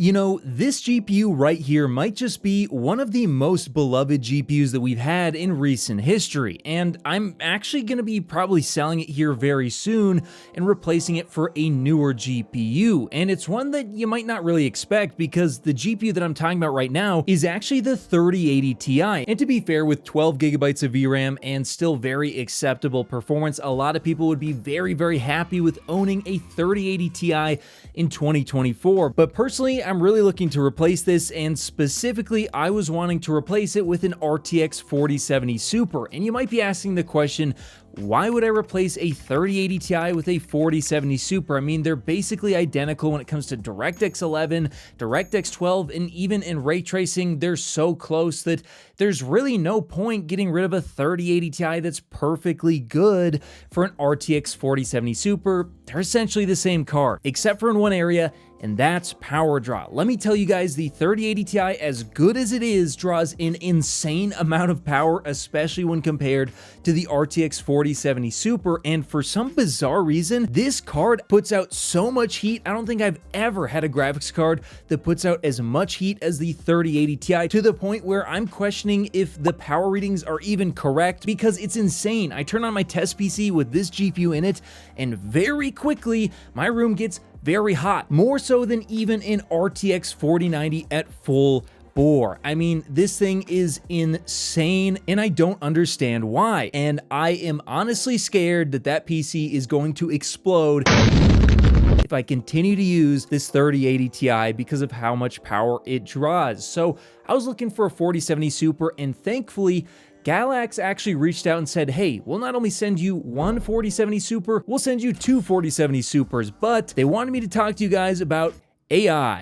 You know, this GPU right here might just be one of the most beloved GPUs that we've had in recent history, and I'm actually going to be probably selling it here very soon and replacing it for a newer GPU, and it's one that you might not really expect because the GPU that I'm talking about right now is actually the 3080 Ti, and to be fair, with 12 gigabytes of VRAM and still very acceptable performance, a lot of people would be very happy with owning a 3080 Ti in 2024, but personally, I'm really looking to replace this, and specifically, I was wanting to replace it with an RTX 4070 Super. And you might be asking the question, why would I replace a 3080 Ti with a 4070 Super? I mean, they're basically identical when it comes to DirectX 11, DirectX 12, and even in ray tracing, they're so close that there's really no point getting rid of a 3080 Ti that's perfectly good for an RTX 4070 Super. They're essentially the same card, except for in one area, and that's power draw. Let me tell you guys, the 3080 Ti, as good as it is, draws an insane amount of power, especially when compared to the RTX 4070 Super, and for some bizarre reason, this card puts out so much heat. I don't think I've ever had a graphics card that puts out as much heat as the 3080 Ti, to the point where I'm questioning if the power readings are even correct, because it's insane. I turn on my test PC with this GPU in it, and very quickly, my room gets very hot, more so than even in RTX 4090 at full bore. I mean, this thing is insane, and I don't understand why. And I am honestly scared that that PC is going to explode if I continue to use this 3080 Ti because of how much power it draws. So I was looking for a 4070 Super, and thankfully, Galax actually reached out and said, hey, we'll not only send you one 4070 Super, we'll send you two 4070 Supers, but they wanted me to talk to you guys about AI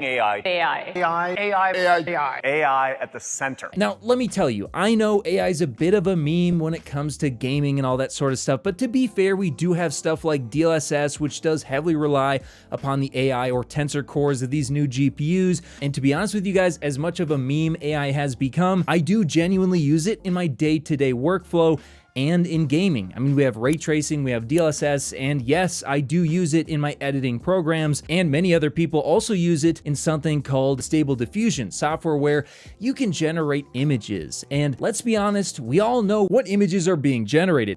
at the center. Now, let me tell you, I know AI is a bit of a meme when it comes to gaming and all that sort of stuff, but to be fair, we do have stuff like DLSS, which does heavily rely upon the AI or tensor cores of these new GPUs, and to be honest with you guys, as much of a meme AI has become, I do genuinely use it in my day-to-day workflow and in gaming. I mean, we have ray tracing, we have DLSS, and yes, I do use it in my editing programs, and many other people also use it in something called Stable Diffusion, software where you can generate images. And let's be honest, we all know what images are being generated.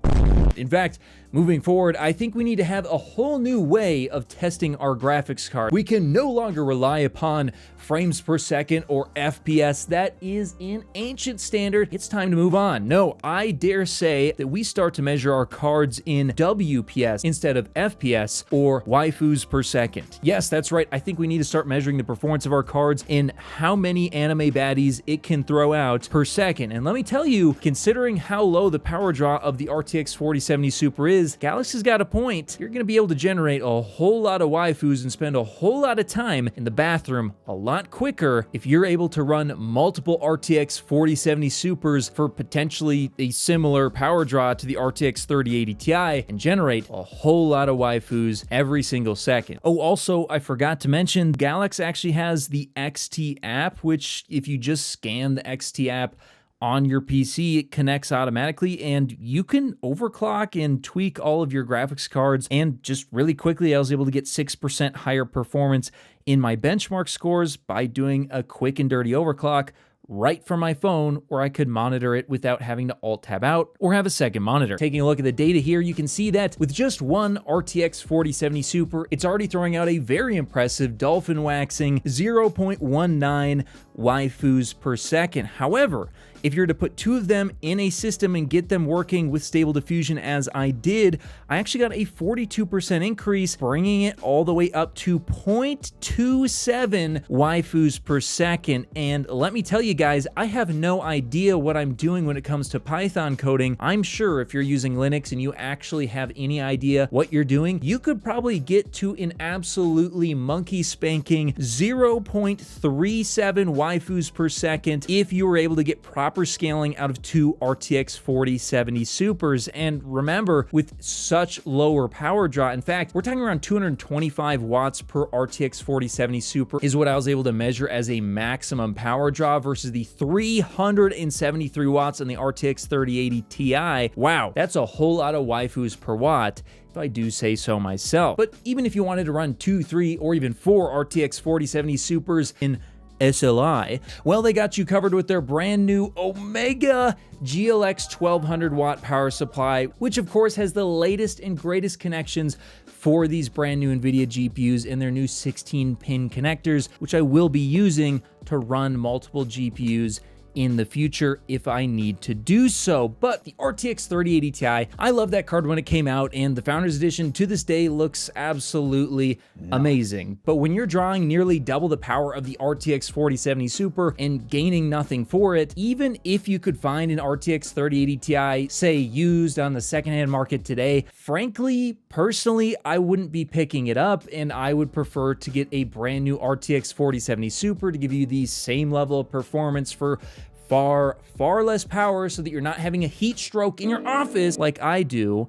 In fact, moving forward, I think we need to have a whole new way of testing our graphics card. We can no longer rely upon frames per second or FPS. That is an ancient standard. It's time to move on. No, I dare say that we start to measure our cards in WPS instead of FPS, or waifus per second. Yes, that's right. I think we need to start measuring the performance of our cards in how many anime baddies it can throw out per second. And let me tell you, considering how low the power draw of the RTX 4070 Super is, Galax has got a point. You're going to be able to generate a whole lot of waifus and spend a whole lot of time in the bathroom a lot quicker if you're able to run multiple RTX 4070 Supers for potentially a similar power draw to the RTX 3080 Ti and generate a whole lot of waifus every single second. Oh, also, I forgot to mention, Galax actually has the XT app, which if you just scan the XT app on your PC, it connects automatically, and you can overclock and tweak all of your graphics cards. And just really quickly, I was able to get 6% higher performance in my benchmark scores by doing a quick and dirty overclock right from my phone, where I could monitor it without having to Alt-Tab out or have a second monitor. Taking a look at the data here, you can see that with just one RTX 4070 Super, it's already throwing out a very impressive dolphin waxing 0.19 waifus per second. However, if you're to put two of them in a system and get them working with Stable Diffusion as I did, I actually got a 42% increase, bringing it all the way up to 0.27 waifus per second. And let me tell you guys, I have no idea what I'm doing when it comes to Python coding. I'm sure if you're using Linux and you actually have any idea what you're doing, you could probably get to an absolutely monkey spanking 0.37 waifus per second if you were able to get proper scaling out of two RTX 4070 Supers. And remember, with such lower power draw, in fact, we're talking around 225 watts per RTX 4070 Super is what I was able to measure as a maximum power draw versus the 373 watts on the RTX 3080 Ti. Wow, that's a whole lot of waifus per watt, if I do say so myself. But even if you wanted to run 2, 3, or even 4 RTX 4070 Supers in SLI, well, they got you covered with their brand new Omega GLX 1200 watt power supply, which of course has the latest and greatest connections for these brand new NVIDIA GPUs in their new 16-pin connectors, which I will be using to run multiple GPUs in the future if I need to do so. But the RTX 3080 Ti, I love that card when it came out, and the Founders Edition to this day looks absolutely amazing. But when you're drawing nearly double the power of the RTX 4070 Super and gaining nothing for it, even if you could find an RTX 3080 Ti, say, used on the secondhand market today, frankly, personally, I wouldn't be picking it up, and I would prefer to get a brand new RTX 4070 Super to give you the same level of performance for far less power, so that you're not having a heat stroke in your office like I do.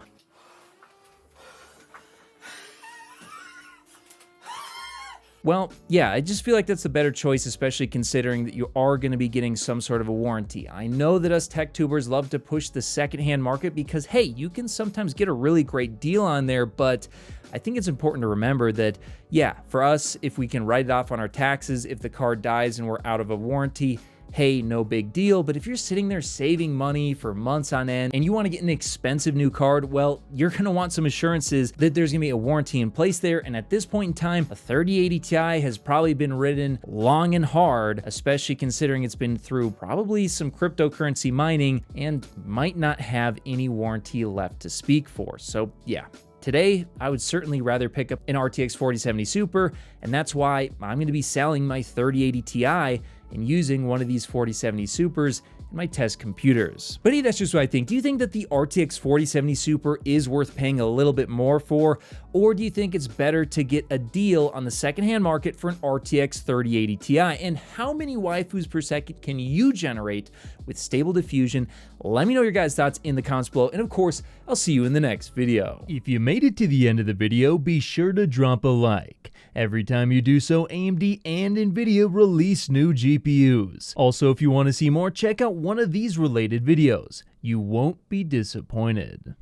Well, yeah, I just feel like that's the better choice, especially considering that you are going to be getting some sort of a warranty. I know that us tech tubers love to push the secondhand market because, hey, you can sometimes get a really great deal on there, but I think it's important to remember that, yeah, for us, if we can write it off on our taxes, if the card dies and we're out of a warranty, hey, no big deal. But if you're sitting there saving money for months on end and you want to get an expensive new card, well, you're going to want some assurances that there's going to be a warranty in place there. And at this point in time, a 3080 Ti has probably been ridden long and hard, especially considering it's been through probably some cryptocurrency mining and might not have any warranty left to speak for. So yeah. Today, I would certainly rather pick up an RTX 4070 Super, and that's why I'm going to be selling my 3080 Ti and using one of these 4070 Supers in my test computers. But hey, that's just what I think. Do you think that the RTX 4070 Super is worth paying a little bit more for, or do you think it's better to get a deal on the secondhand market for an RTX 3080 Ti? And how many waifus per second can you generate with Stable Diffusion? Let me know your guys' thoughts in the comments below, and of course, I'll see you in the next video. If you made it to the end of the video, be sure to drop a like. Every time you do so, AMD and NVIDIA release new GPUs. Also, if you want to see more, check out one of these related videos. You won't be disappointed.